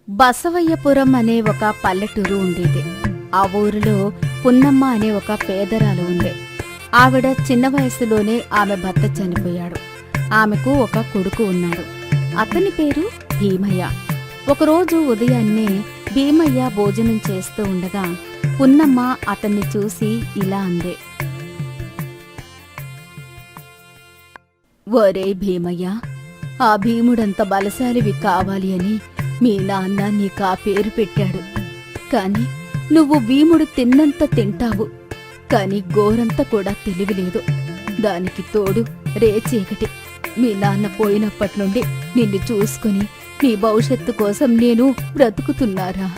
బసవయ్యపురం అనే ఒక పల్లెటూరు ఉండేది. ఆ ఊరిలో పున్నమ్మ అనే ఒక పేదరాలు ఉంది. ఆవిడ చిన్న వయసులోనే ఆమె భర్త చనిపోయాడు. ఆమెకు ఒక కొడుకు ఉన్నాడు. అతని పేరు భీమయ్య. ఒకరోజు ఉదయాన్నే భీమయ్య భోజనం చేస్తూ ఉండగా పున్నమ్మ అతన్ని చూసి ఇలా అంది. ఒరే భీమయ్య, ఆ భీముడంత బలశాలివి కావాలి అని మీ నాన్న నీకా పేరు పెట్టాడు. కాని నువ్వు భీముడు తిన్నంత తింటావు, కాని గోరంత కూడా తెలివిలేదు. దానికి తోడు రేచీకటి. మీ నాన్న పోయినప్పటి నుండి నిన్ను చూసుకుని నీ భవిష్యత్తు కోసం నేను బ్రతుకుతున్నారా?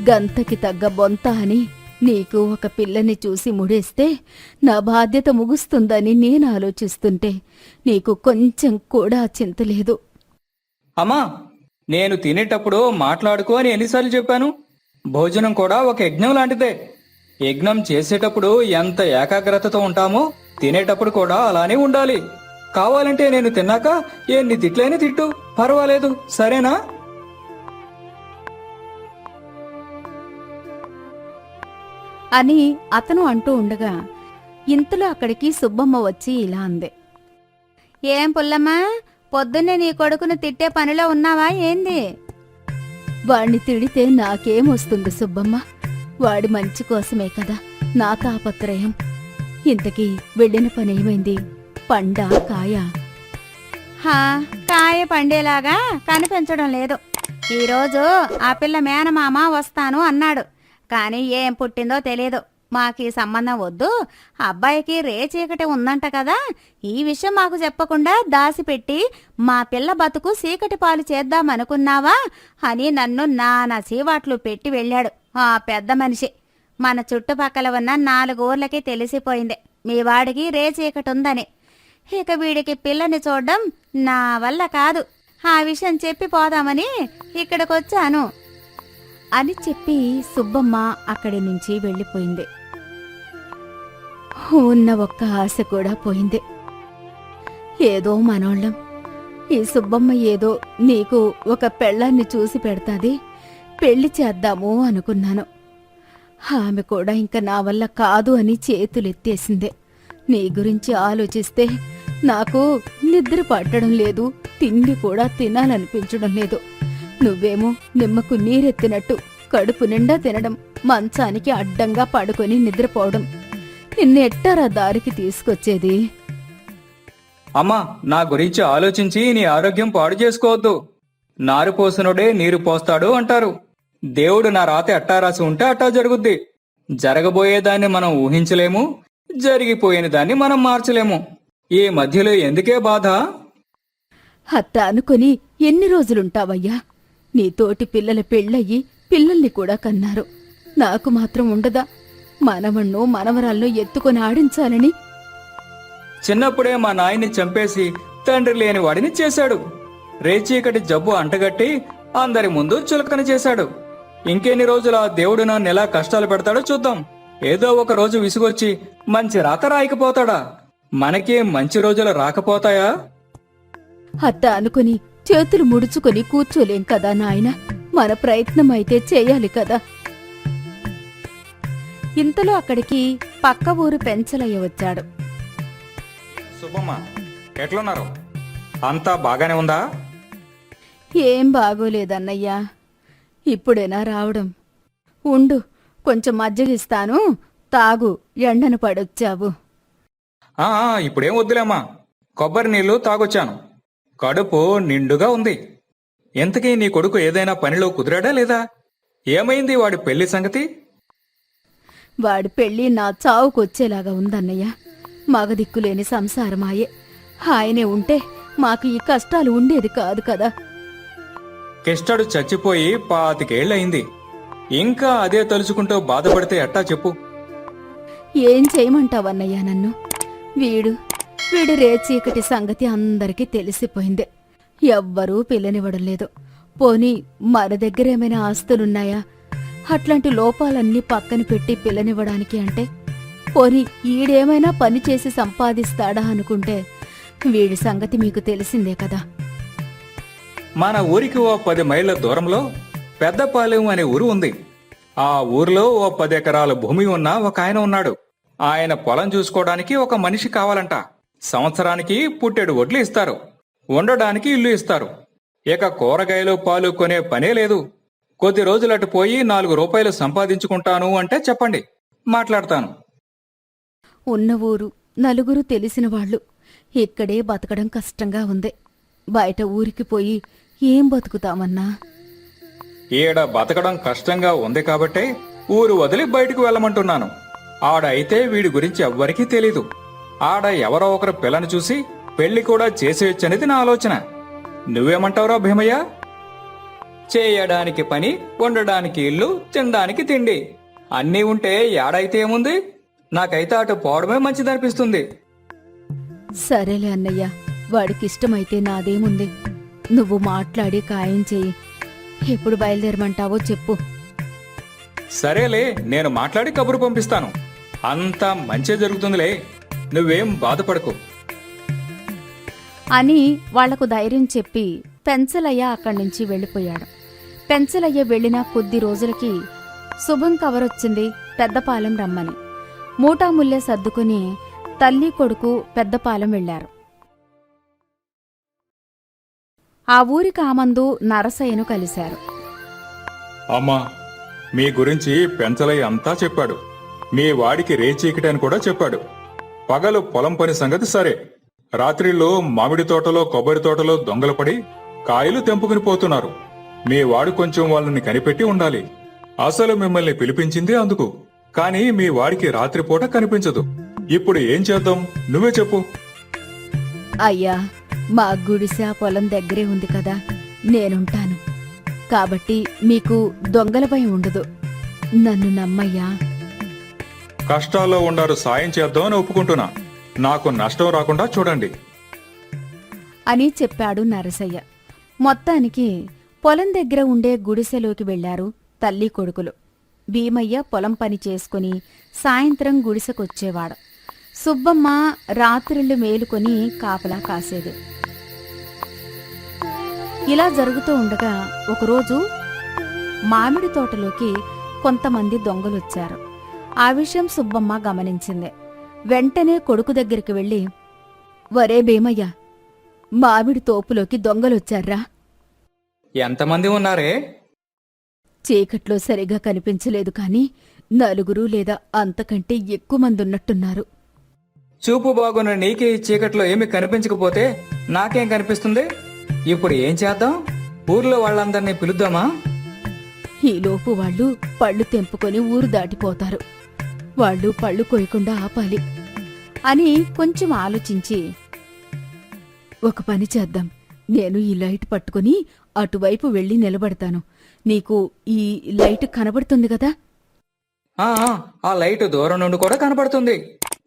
గంతకి తగ్గ బొంత అని నీకు ఒక పిల్లని చూసి ముడేస్తే నా బాధ్యత ముగుస్తుందని నేను ఆలోచిస్తుంటే నీకు కొంచెం కూడా చింతలేదు. అమ్మా, నేను తినేటప్పుడు మాట్లాడుకో అని ఎన్నిసార్లు చెప్పాను? భోజనం కూడా ఒక యజ్ఞం లాంటిదే. యజ్ఞం చేసేటప్పుడు ఎంత ఏకాగ్రతతో ఉంటామో తినేటప్పుడు కూడా అలానే ఉండాలి. కావాలంటే నేను తిన్నాక ఎన్ని తిట్లైనా తిట్టు, పర్వాలేదు, సరేనా? అని అతను అంటూ ఉండగా ఇంతలో అక్కడికి సుబ్బమ్మ వచ్చి ఇలా అంది. ఏం పుల్లమ్మా, పొద్దున్నే నీ కొడుకును తిట్టే పనిలో ఉన్నావా ఏంది? వాణ్ణి తిడితే నాకేమొస్తుంది సుబ్బమ్మ? వాడి మంచి కోసమే కదా నా తాపత్రయం. ఇంతకీ వెళ్ళిన పనేమైంది? పండా కాయ? కాయ పండేలాగా కనిపించడం లేదు. ఈరోజు ఆ పిల్ల మేనమామ వస్తాను అన్నాడు. కాని ఏం పుట్టిందో తెలియదు. మాకీ సంబంధం వద్దు. అబ్బాయికి రేచీకటి ఉందంట కదా, ఈ విషయం మాకు చెప్పకుండా దాసిపెట్టి మా పిల్ల బతుకు చీకటి పాలు చేద్దామనుకున్నావా అని నన్ను నానా చీవాట్లు పెట్టి వెళ్ళాడు ఆ పెద్ద మనిషి. మన చుట్టుపక్కల ఉన్న 4 ఊర్లకి తెలిసిపోయింది మీ వాడికి రేచీకటి ఉందని. ఇక వీడికి పిల్లని చూడ్డం నా వల్ల కాదు. ఆ విషయం చెప్పి పోదామని ఇక్కడికొచ్చాను అని చెప్పి సుబ్బమ్మ అక్కడి నుంచి వెళ్ళిపోయింది. ఉన్న ఒక్క ఆశ కూడా పోయింది. ఏదో మనోళ్ళం, ఈ సుబ్బమ్మ ఏదో నీకు ఒక పెళ్ళాన్ని చూసి పెడతాది, పెళ్లి చేద్దాము అనుకున్నాను. ఆమె కూడా ఇంక నా వల్ల కాదు అని చేతులెత్తేసింది. నీ గురించి ఆలోచిస్తే నాకు నిద్ర పట్టడం లేదు, తిండి కూడా తినాలనిపించడం లేదు. నువ్వేమో నిమ్మకు నీరెత్తినట్టు కడుపు నిండా తినడం, మంచానికి అడ్డంగా పడుకొని నిద్రపోవడం. నిన్నెట్టారా దారికి తీసుకొచ్చేది? అమ్మా, నా గురించి ఆలోచించి నీ ఆరోగ్యం పాడు చేసుకోవద్దు. నారు పోసనుడే నీరు పోస్తాడు అంటారు. దేవుడు నా రాత ఎట్టా రాసి ఉంటే అట్టా జరుగుద్ది. జరగబోయేదాన్ని మనం ఊహించలేము, జరిగిపోయిన దాన్ని మనం మార్చలేము. ఈ మధ్యలో ఎందుకే బాధ? అట్ట అనుకుని ఎన్ని రోజులుంటావయ్యా? నీ తోటి పిల్లల పెళ్ళయ్యి పిల్లల్ని కూడా కన్నారు. నాకు మాత్రం ఉండదా? మనవణ్ణో మనవరాల్లో ఎత్తుకొని ఆడించాలని. చిన్నప్పుడే మా నాయన్ని చంపేసి తండ్రి లేని వాడిని చేశాడు. రేచీకటి జబ్బు అంటగట్టి అందరి ముందు చులకన చేశాడు. ఇంకెన్ని రోజులు ఆ దేవుడు నన్ను ఎలా కష్టాలు పెడతాడో చూద్దాం. ఏదో ఒక రోజు విసుగొచ్చి మంచి రాత రాయకపోతాడా? మనకే మంచి రోజులు రాకపోతాయా? అట్ట అనుకుని చేతులు ముడుచుకొని కూర్చోలేం కదా నాయన. మన ప్రయత్నం అయితే చేయాలి కదా. ఇంతలో అక్కడికి పక్క ఊరు పెంచలయ్య వచ్చాడు. సుబ్బమ్మ, ఎట్లున్నారు? అంతా బాగానే ఉందా? ఏం బాగోలేదన్నయ్యా. ఇప్పుడేనా రావడం? ఉండు, కొంచెం మజ్జిగిస్తాను, తాగు, ఎండను పడొచ్చావు. ఇప్పుడేం వద్దులేమ్మా, కొబ్బరి నీళ్లు తాగొచ్చాను. కడుపు నిండుగా ఉంది. ఎంతకీ నీ కొడుకు ఏదైనా పనిలో కుదిరాడా లేదా? ఏమైంది వాడి పెళ్లి సంగతి? వాడి పెళ్లి నా చావుకొచ్చేలాగా ఉందన్నయ్య. మగదిక్కులేని సంసారమాయే. ఆయనే ఉంటే మాకు ఈ కష్టాలు ఉండేది కాదు కదా. కిష్టడు చచ్చిపోయి 25 ఏళ్లయింది. ఇంకా అదే తలుచుకుంటూ బాధపడితే ఎట్టా చెప్పు? ఏం చేయమంటావన్నయ్యా నన్ను? వీడు రేచీకటి సంగతి అందరికీ తెలిసిపోయింది. ఎవ్వరూ పిల్లనివ్వడం లేదు. పోనీ మన దగ్గరేమైనా ఆస్తులున్నాయా? అట్లాంటి లోపాలన్నీ పక్కన పెట్టి పిల్లనివ్వడానికి అంటే, పోనీ ఈడేమైనా పని చేసి సంపాదిస్తాడా అనుకుంటే వీడి సంగతి మీకు తెలిసిందే కదా. మన ఊరికి ఓ 10 మైళ్ళ దూరంలో పెద్దపాలెం అనే ఊరు ఉంది. ఆ ఊర్లో ఓ 10 ఎకరాల భూమి ఉన్న ఒక ఆయన ఉన్నాడు. ఆయన పొలం చూసుకోవడానికి ఒక మనిషి కావాలంట. సంవత్సరానికి పుట్టెడు వడ్లు ఇస్తారు, ఉండడానికి ఇల్లు ఇస్తారు. ఇక కూరగాయలు పాలు కొనే పనే లేదు. కొద్ది రోజులటు పోయి 4 రూపాయలు సంపాదించుకుంటాను అంటే చెప్పండి, మాట్లాడతాను. ఉన్న ఊరు, నలుగురు తెలిసిన వాళ్ళు. ఇక్కడే బతకడం కష్టంగా ఉంది. బయట ఊరికి పోయి ఏం బతుకుతామన్నా? ఈడ బతకడం కష్టంగా ఉంది కాబట్టే ఊరు వదిలి బయటకు వెళ్ళమంటున్నాను. ఆడ అయితే వీడి గురించి ఎవ్వరికీ తెలీదు. ఆడ ఎవరో ఒకరు పిల్లని చూసి పెళ్లి కూడా చేసేయచ్చనేది నా ఆలోచన. నువ్వేమంటావురా భీమయ్య? చేయడానికి పని, ఉండడానికి ఇల్లు, తినడానికి తిండి అన్నీ ఉంటే ఏడైతే ఏముంది? నాకైతే అటు పోవడమే మంచిదనిపిస్తుంది. సరేలే అన్నయ్య, వాడికిష్టమైతే నాదేముంది. నువ్వు మాట్లాడి ఖాయం చెయ్యి. ఎప్పుడు బయలుదేరమంటావో చెప్పు. సరేలే, నేను మాట్లాడి కబురు పంపిస్తాను. అంతా మంచే జరుగుతుందిలే, నువ్వేం బాధపడకు అని వాళ్లకు ధైర్యం చెప్పి పెంచలయ్య అక్కడి నుంచి వెళ్ళిపోయాడు. పెంచలయ్య వెళ్లిన కొద్ది రోజులకి శుభం కవరొచ్చింది పెద్దపాలెం రమ్మని. మూటాముల్లె సర్దుకుని తల్లి కొడుకు పెద్దపాలెం వెళ్లారు. ఆ ఊరికి ఆమందు నరసయ్యను కలిశారు. అమ్మా, మీ గురించి పెంచలయ్య అంతా చెప్పాడు. మీ వాడికి రేచీకటని కూడా చెప్పాడు. పగలు పొలం పని సంగతి సరే, రాత్రిలో మామిడి తోటలో కొబ్బరి తోటలో దొంగలు పడి కాయలు తెంపుకుని పోతున్నారు. మీ వాడు కొంచెం వాళ్ళని కనిపెట్టి ఉండాలి. అసలు మిమ్మల్ని పిలిపించింది అందుకు. కాని మీ వాడికి రాత్రిపూట కనిపించదు. ఇప్పుడు ఏం చేద్దాం, నువ్వే చెప్పు. అయ్యా, మా గుడిసె ఆ పొలం దగ్గరే ఉంది కదా, నేనుంటాను. కాబట్టి మీకు దొంగల భయం ఉండదు. నన్ను నమ్మయ్యా. కష్టాల్లో ఉండారు, సాయం చేద్దామని ఒప్పుకుంటున్నా. నాకు నష్టం రాకుండా చూడండి అని చెప్పాడు నరసయ్య. మొత్తానికి పొలం దగ్గర ఉండే గుడిసెలోకి వెళ్లారు తల్లి కొడుకులు. భీమయ్య పొలం పని చేసుకుని సాయంత్రం గుడిసెకొచ్చేవాడు. సుబ్బమ్మ రాత్రిళ్ళు మేలుకొని కాపలా కాసేది. ఇలా జరుగుతూ ఉండగా ఒకరోజు మామిడి తోటలోకి కొంతమంది దొంగలొచ్చారు. ఆ విషయం సుబ్బమ్మ గమనించింది. వెంటనే కొడుకు దగ్గరికి వెళ్లి, వరే భీమయ్య, మామిడి తోపులోకి దొంగలొచ్చారా? ఎంతమంది ఉన్నారే? చీకట్లో సరిగా కనిపించలేదు కాని 4 లేదా అంతకంటే ఎక్కువ మంది ఉన్నట్టున్నారు. చూపు బాగున్న నీకే ఈ చీకట్లో ఏమీ కనిపించకపోతే నాకేం కనిపిస్తుంది? ఇప్పుడు ఏం చేద్దాం? ఊర్లో వాళ్ళందరినీ పిలుద్దామా? ఈలోపు వాళ్ళు పళ్ళు తెంపుకొని ఊరు దాటిపోతారు. వాళ్ళు పళ్ళు కోయకుండా ఆపాలి అని కొంచెం ఆలోచించి, ఒక పని చేద్దాం. నేను ఈ లైట్ పట్టుకుని అటువైపు వెళ్లి నిలబడతాను. నీకు ఈ లైట్ కనబడుతుంది కదా? ఆ లైట్ దూరం నుండి కూడా కనబడుతుంది.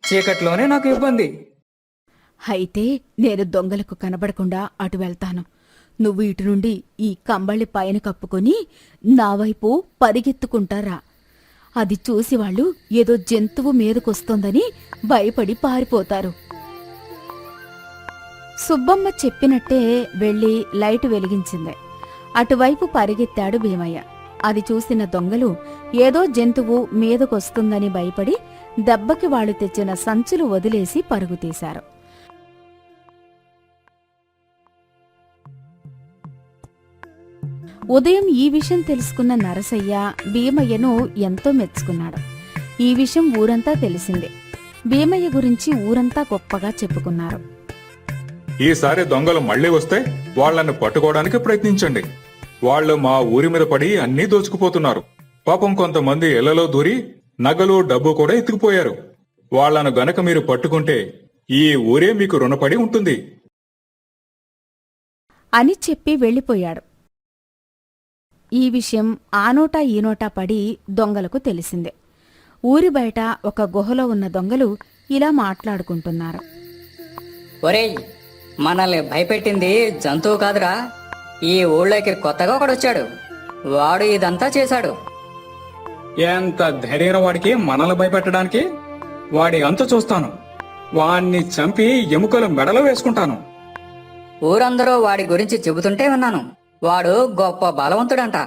చీకట్లోనే నాకు ఇబ్బంది. అయితే నేను దొంగలకు కనబడకుండా అటు వెళ్తాను. నువ్వు ఇటు నుండి ఈ కంబళి పైన కప్పుకొని నా వైపు పరిగెత్తుకుంటారా. అది చూసి వాళ్ళు ఏదో జంతువు మీదకొస్తోందని భయపడి పారిపోతారు. సుబ్బమ్మ చెప్పినట్టే వెళ్లి లైటు వెలిగించింది. అటువైపు పరిగెత్తాడు భీమయ్య. అది చూసిన దొంగలు ఏదో జంతువు మీదకొస్తుందని భయపడి దెబ్బకి వాళ్ళు తెచ్చిన సంచులు వదిలేసి పరుగుతీశారు. ఉదయం ఈ విషయం తెలుసుకున్న నరసయ్య భీమయ్యను ఎంతో మెచ్చుకున్నాడు. ఈ విషయం ఊరంతా తెలిసింది. భీమయ్య గురించి ఊరంతా గొప్పగా చెప్పుకున్నారు. ఈసారి దొంగలు మళ్లీ వస్తే వాళ్లను పట్టుకోవడానికి ప్రయత్నించండి. వాళ్లు మా ఊరి మీద పడి అన్నీ దోచుకుపోతున్నారు. పాపం కొంతమంది ఇళ్లలో దూరి నగలు డబ్బు కూడా ఎత్తుకుపోయారు. వాళ్లను గనక మీరు పట్టుకుంటే ఈ ఊరే మీకు రుణపడి ఉంటుంది అని చెప్పి వెళ్లిపోయాడు. ఈ విషయం ఆ నోటా ఈ నోటా పడి దొంగలకు తెలిసిందే. ఊరి బయట ఒక గుహలో ఉన్న దొంగలు ఇలా మాట్లాడుకుంటున్నారు. ఒరేయ్, మనల్ని భయపెట్టింది జంతువు కాదురా, ఈ ఊళ్ళోకి కొత్తగా ఒకడొచ్చాడు. వాడు ఇదంతా చేశాడు. ఎంత ధైర్యం వాడికి మనల్ని భయపెట్టడానికి? వాడి అంత చూస్తాను. వాణ్ణి చంపి ఎముకలు మెడలో వేసుకుంటాను. ఊరందరూ వాడి గురించి చెబుతుంటే విన్నాను. వాడు గొప్ప బలవంతుడంట.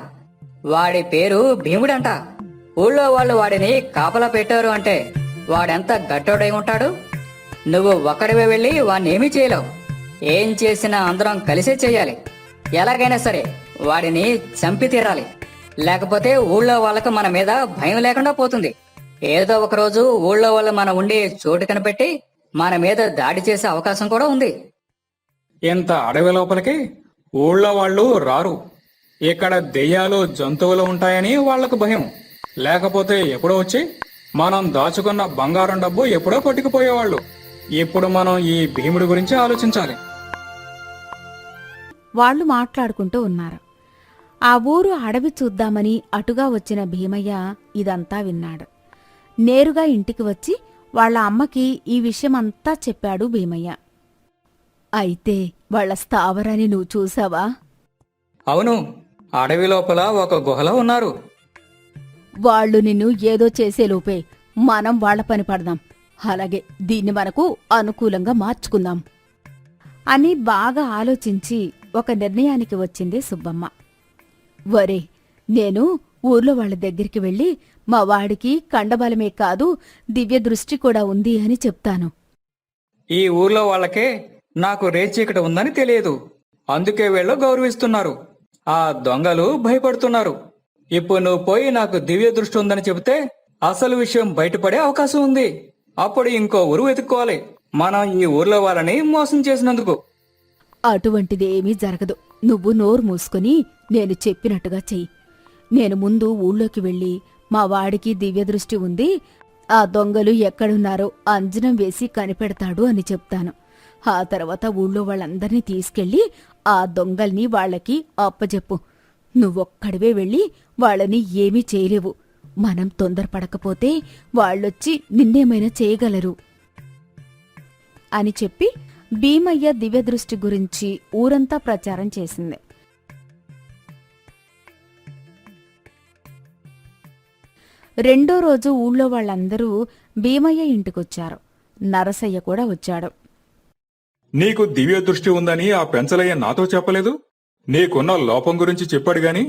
వాడి పేరు భీముడంట. ఊళ్ళో వాళ్ళు వాడిని కాపలా పెట్టారు అంటే వాడెంత గట్టోడై ఉంటాడు. నువ్వు ఒక్కడివే వెళ్ళి వాణ్ణేమీ చేయలేవు. ఏం చేసినా అందరం కలిసే చెయ్యాలి. ఎలాగైనా సరే వాడిని చంపి తీరాలి. లేకపోతే ఊళ్ళో వాళ్ళకు మన మీద భయం లేకుండా పోతుంది. ఏదో ఒక రోజు ఊళ్ళో వాళ్ళు మన ఉండి చోటు కనిపెట్టి మన మీద దాడి చేసే అవకాశం కూడా ఉంది. ఇంత అడవి లోపలికి ఊళ్ళో వాళ్ళు రారు. ఇక్కడ దెయ్యాలు జంతువులు ఉంటాయని వాళ్లకు భయం. లేకపోతే ఎప్పుడో వచ్చి మనం దాచుకున్న బంగారం డబ్బు ఎప్పుడో పట్టుకుపోయేవాళ్ళు. ఇప్పుడు మనం ఈ భీముడి గురించి ఆలోచించాలి. వాళ్ళు మాట్లాడుకుంటూ ఉన్నారు. ఆ ఊరు అడవి చూద్దామని అటుగా వచ్చిన భీమయ్య ఇదంతా విన్నాడు. నేరుగా ఇంటికి వచ్చి వాళ్ళ అమ్మకి ఈ విషయమంతా చెప్పాడు భీమయ్య. అయితే వాళ్ళ స్థావరాన్ని నువ్వు చూసావా? అవును, అడవి లోపల ఒక గుహలో ఉన్నారు. వాళ్ళు నిన్ను ఏదో చేసేలోపే మనం వాళ్ళ పని పడదాం. అలాగే దీన్ని మనకు అనుకూలంగా మార్చుకుందాం అని బాగా ఆలోచించి ఒక నిర్ణయానికి వచ్చింది సుబ్బమ్మ. వరే, నేను ఊర్లో వాళ్ళ దగ్గరికి వెళ్ళి మా వాడికి కండబలమే కాదు దివ్య దృష్టి కూడా ఉంది అని చెప్తాను. ఈ ఊర్లో వాళ్ళకే నాకు రేచీకటి ఉందని తెలియదు. అందుకే వీళ్ళు గౌరవిస్తున్నారు. ఆ దొంగలు భయపడుతున్నారు. ఇప్పుడు నువ్వు పోయి నాకు దివ్య దృష్టి ఉందని చెబితే అసలు విషయం బయటపడే అవకాశం ఉంది. అప్పుడు ఇంకో ఊరు వెతుక్కోవాలి మనం ఈ ఊర్లో వాళ్ళని మోసం చేసినందుకు. అటువంటిదేమీ జరగదు. నువ్వు నోరు మూసుకుని నేను చెప్పినట్టుగా చెయ్యి. నేను ముందు ఊళ్ళోకి వెళ్ళి మా వాడికి దివ్యదృష్టి ఉంది, ఆ దొంగలు ఎక్కడున్నారో అంజనం వేసి కనిపెడతాడు అని చెప్తాను. ఆ తర్వాత ఊళ్ళో వాళ్ళందర్నీ తీసుకెళ్లి ఆ దొంగల్ని వాళ్ళకి అప్పజెప్పు. నువ్వొక్కడివే వెళ్ళి వాళ్ళని ఏమీ చేయలేవు. మనం తొందరపడకపోతే వాళ్ళొచ్చి నిన్నేమైనా చేయగలరు అని చెప్పి భీమయ్య దివ్యదృష్టి గురించి ఊరంతా ప్రచారం చేసింది. రెండో రోజు ఊళ్ళో వాళ్ళందరూ భీమయ్య ఇంటికొచ్చారు. నరసయ్య కూడా వచ్చాడు. నీకు దివ్య దృష్టి ఉందని ఆ పెంచలయ్య నాతో చెప్పలేదు. నీకున్న లోపం గురించి చెప్పాడు గాని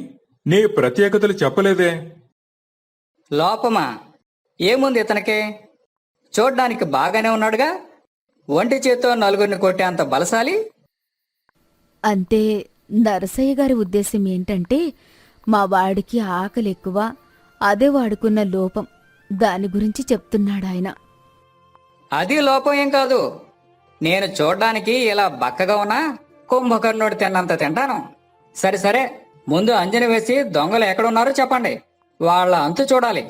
నీ ప్రత్యేకతలు చెప్పలేదే. లోపమా? ఏముంది ఇతనికి? చూడ్డానికి బాగానే ఉన్నాడుగా. ఒంటి చేత్తో నలుగురిని కొట్టే అంత బలశాలి. అంటే నరసయ్య గారి ఉద్దేశం ఏంటంటే మా వాడికి ఆకలి ఎక్కువ, అదే వాడుకున్న లోపం. దాని గురించి చెప్తున్నాడాయన. అది లోపం ఏం కాదు. నేను చూడ్డానికి ఇలా బక్కగా ఉన్నా కుంభకర్ణుడు తిన్నంత తింటాను. సరే సరే, ముందు అంజన వేసి దొంగలు ఎక్కడున్నారో చెప్పండి. వాళ్ళ అంతు చూడాలి.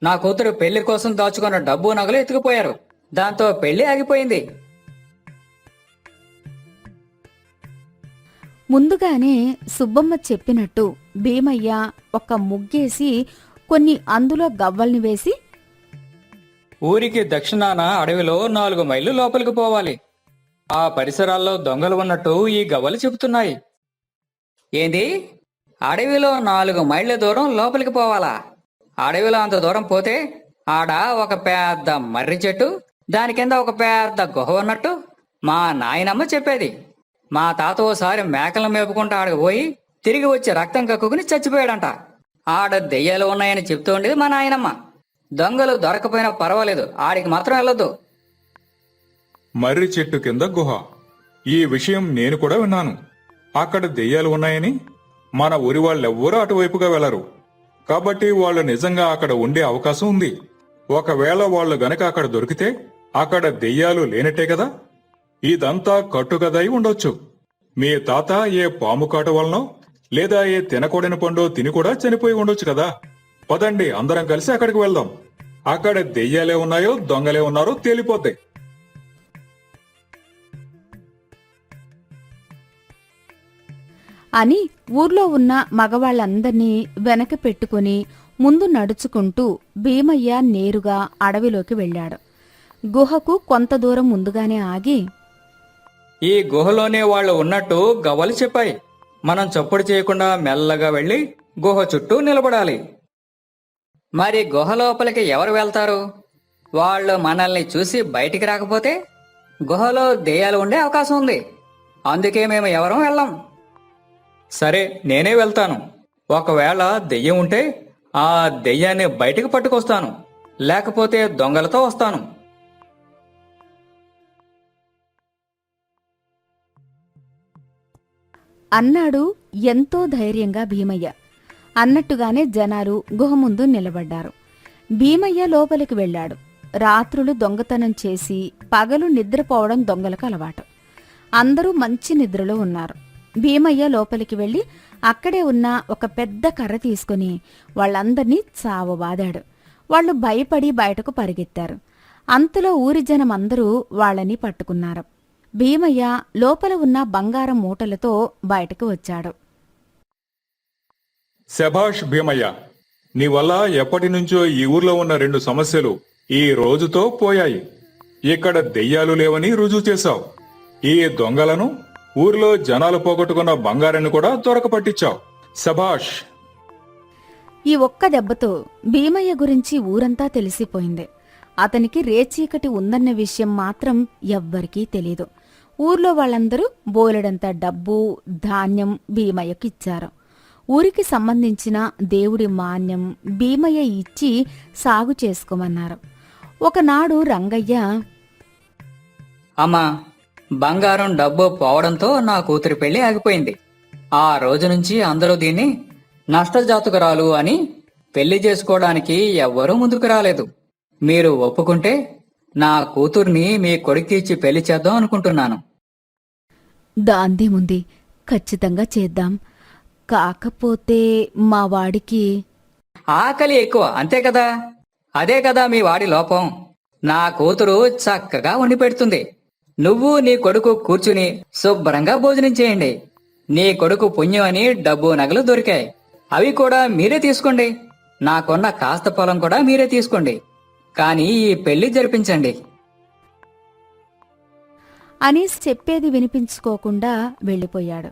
నా కూతురు పెళ్లి కోసం దాచుకున్న డబ్బు నగలు ఎత్తుకుపోయారు. దాంతో పెళ్లి ఆగిపోయింది. ముందుగానే సుబ్బమ్మ చెప్పినట్టు భీమయ్య ఒక ముగ్గేసి కొన్ని అందులో గవ్వల్ని వేసి, ఊరికి దక్షిణాన అడవిలో 4 మైళ్ళు లోపలికి పోవాలి. ఆ పరిసరాల్లో దొంగలు ఉన్నట్టు ఈ గవ్వలు చెబుతున్నాయి. ఏంది? అడవిలో 4 మైళ్ళ దూరం లోపలికి పోవాలా? అడవిలో అంత దూరం పోతే ఆడ ఒక పెద్ద మర్రి చెట్టు, దాని కింద ఒక పెద్ద గుహ ఉన్నట్టు మా నాయనమ్మ చెప్పేది. మా తాత ఓసారి మేకలను మేపుకుంటూ ఆడకు పోయి తిరిగి వచ్చి రక్తం కక్కుకుని చచ్చిపోయాడంట. ఆడ దెయ్యాలు ఉన్నాయని చెప్తూ ఉండేది మా నాయనమ్మ. దొంగలు దొరకపోయినా పర్వాలేదు, ఆడికి మాత్రం వెళ్ళొద్దు. మర్రి చెట్టు కింద గుహ. ఈ విషయం నేను కూడా విన్నాను. అక్కడ దెయ్యాలు ఉన్నాయని మన ఊరి వాళ్ళెవ్వరూ అటువైపుగా వెళ్లరు. కాబట్టి వాళ్ళు నిజంగా అక్కడ ఉండే అవకాశం ఉంది. ఒకవేళ వాళ్ళు గనక అక్కడ దొరికితే అక్కడ దెయ్యాలు లేనట్టే కదా. ఇదంతా కట్టుకదై ఉండొచ్చు. మీ తాత ఏ పాము కాటు వలనో లేదా ఏ తినకూడని పండు తిని కూడా చనిపోయి ఉండొచ్చు కదా. పదండి, అందరం కలిసి అక్కడికి వెళ్దాం. అక్కడ దెయ్యాలే ఉన్నాయో దొంగలే ఉన్నారో తేలిపోతాయి. అని ఊర్లో ఉన్న మగవాళ్లందర్నీ వెనక పెట్టుకుని ముందు నడుచుకుంటూ భీమయ్య నేరుగా అడవిలోకి వెళ్ళాడు. గుహకు కొంత దూరం ముందుగానే ఆగి, ఈ గుహలోనే వాళ్ళు ఉన్నట్టు గవ్వలు చెప్పాయి. మనం చప్పుడు చేయకుండా మెల్లగా వెళ్లి గుహ చుట్టూ నిలబడాలి. మరి గుహ లోపలికి ఎవరు వెళ్తారు? వాళ్ళు మనల్ని చూసి బయటికి రాకపోతే గుహలో దెయ్యాలు ఉండే అవకాశం ఉంది. అందుకే మేము ఎవరూ వెళ్ళం. సరే, నేనే వెళ్తాను. ఒకవేళ దెయ్యం ఉంటే ఆ దెయ్యాన్ని బయటికి పట్టుకొస్తాను, లేకపోతే దొంగలతో వస్తాను. అన్నాడు ఎంతో ధైర్యంగా భీమయ్య. అన్నట్టుగానే జనాలు గుహ ముందు నిలబడ్డారు. భీమయ్య లోపలికి వెళ్ళాడు. రాత్రులు దొంగతనం చేసి పగలు నిద్రపోవడం దొంగలకు అలవాటు. అందరూ మంచి నిద్రలో ఉన్నారు. భీమయ్య లోపలికి వెళ్లి అక్కడే ఉన్న ఒక పెద్ద కర్ర తీసుకుని వాళ్ళందర్నీ చావబాదాడు. వాళ్ళు భయపడి బయటకు పరిగెత్తారు. అంతలో ఊరి జనం అందరూ వాళ్ళని పట్టుకున్నారు. భీమయ్య లోపల ఉన్న బంగారం మూటలతో బయటకు వచ్చాడు. శభాష్ భీమయ్య, నీ వల్ల ఎప్పటి నుంచో ఈ ఊర్లో ఉన్న 2 సమస్యలు ఈ రోజుతో పోయాయి. ఇక్కడ దెయ్యాలు లేవని రుజువు చేశావు. ఈ దొంగలను, ఊర్లో జనాలు పోగొట్టుకున్న బంగారాన్ని కూడా దొరకపట్టించావు. శభాష్. ఈ ఒక్క దెబ్బతో భీమయ్య గురించి ఊరంతా తెలిసిపోయింది. అతనికి రేచీకటి ఉందన్న విషయం మాత్రం ఎవ్వరికీ తెలీదు. ఊర్లో వాళ్ళందరూ బోలెడంత డబ్బు, ధాన్యం భీమయ్యకిచ్చారు. ఊరికి సంబంధించిన దేవుడి మాన్యం భీమయ్య ఇచ్చి సాగు చేసుకోమన్నారు. ఒకనాడు రంగయ్య, అమ్మా, బంగారం డబ్బు పోవడంతో నా కూతురి పెళ్లి ఆగిపోయింది. ఆ రోజు నుంచి అందరూ దీన్ని నష్టజాతకురాలు అని పెళ్లి చేసుకోవడానికి ఎవ్వరూ ముందుకు రాలేదు. మీరు ఒప్పుకుంటే నా కూతుర్ని మీ కొడుక్కి ఇచ్చి పెళ్లి చేద్దాం అనుకుంటున్నాను. దాందేముంది, ఖచ్చితంగా చేద్దాం. కాకపోతే మా వాడికి ఆకలి ఎక్కువ, అంతే కదా? అదే కదా మీ వాడి లోపం. నా కూతురు చక్కగా వండి పెడుతుంది. నువ్వు నీ కొడుకు కూర్చుని శుభ్రంగా భోజనం చేయండి. నీ కొడుకు పుణ్యం అని డబ్బు నగలు దొరికాయి. అవి కూడా మీరే తీసుకోండి. నాకున్న కాస్త పొలం కూడా మీరే తీసుకోండి. కానీ ఈ పెళ్లి జరిపించండి అని చెప్పేది వినిపించుకోకుండా వెళ్ళిపోయాడు.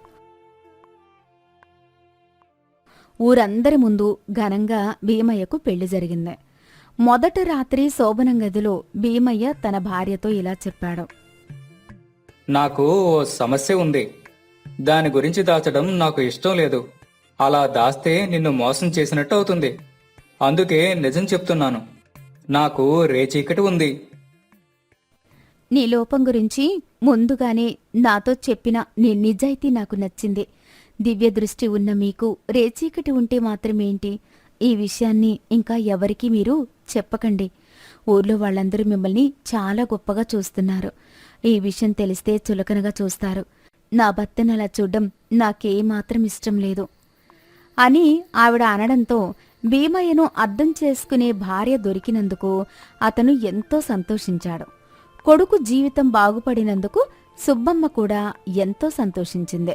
ఊరందరి ముందు ఘనంగా భీమయ్యకు పెళ్లి జరిగింది. మొదటి రాత్రి శోభనం గదిలో భీమయ్య తన భార్యతో ఇలా చెప్పాడు. నాకు ఓ సమస్య ఉంది. దాని గురించి దాచడం నాకు ఇష్టం లేదు. అలా దాస్తే నిన్ను మోసం చేసినట్టు అవుతుంది. అందుకే నిజం చెప్తున్నాను. నాకు రేచీకటి ఉంది. నీ లోపం గురించి ముందుగానే నాతో చెప్పిన నీ నిజాయితీ నాకు నచ్చింది. దివ్య దృష్టి ఉన్న మీకు రేచీకటి ఉంటే మాత్రమేంటి? ఈ విషయాన్ని ఇంకా ఎవరికీ మీరు చెప్పకండి. ఊర్లో వాళ్ళందరూ మిమ్మల్ని చాలా గొప్పగా చూస్తున్నారు. ఈ విషయం తెలిస్తే చులకనగా చూస్తారు. నా భర్తను అలా చూడ్డం నాకేమాత్రం ఇష్టం లేదు అని ఆవిడ అనడంతో భీమయ్యను అర్థం చేసుకునే భార్య దొరికినందుకు అతను ఎంతో సంతోషించాడు. కొడుకు జీవితం బాగుపడినందుకు సుబ్బమ్మ కూడా ఎంతో సంతోషించింది.